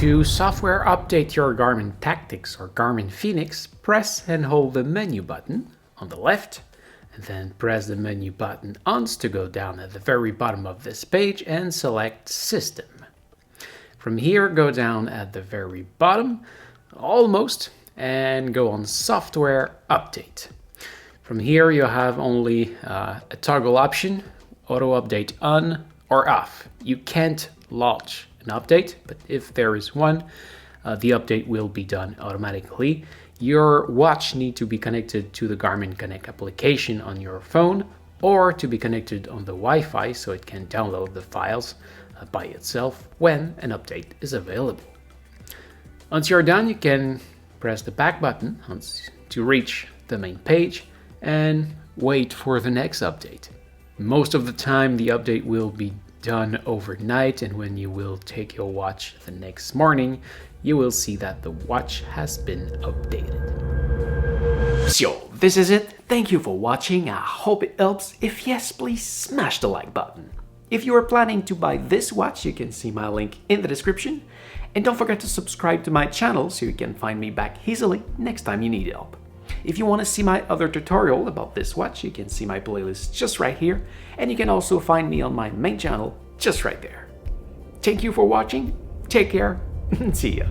To software update your Garmin Tactix or Garmin Fenix, press and hold the menu button on the left, and then press the menu button once to go down at the very bottom of this page and select System. From here, go down at the very bottom, almost, and go on Software Update. From here, you have only a toggle option, Auto Update on or off. You can't launch an update, but if there is one, the update will be done automatically. Your watch needs to be connected to the Garmin Connect application on your phone or to be connected on the Wi-Fi so it can download the files by itself when an update is available. Once you're done, you can press the back button to reach the main page and wait for the next update. Most of the time, the update will be done overnight, and when you will take your watch the next morning, you will see that the watch has been updated. So, this is it. Thank you for watching. I hope it helps. If yes, please smash the like button. If you are planning to buy this watch, you can see my link in the description. And don't forget to subscribe to my channel so you can find me back easily next time you need help. If you want to see my other tutorial about this watch, you can see my playlist just right here, and you can also find me on my main channel just right there. Thank you for watching, take care, and see ya.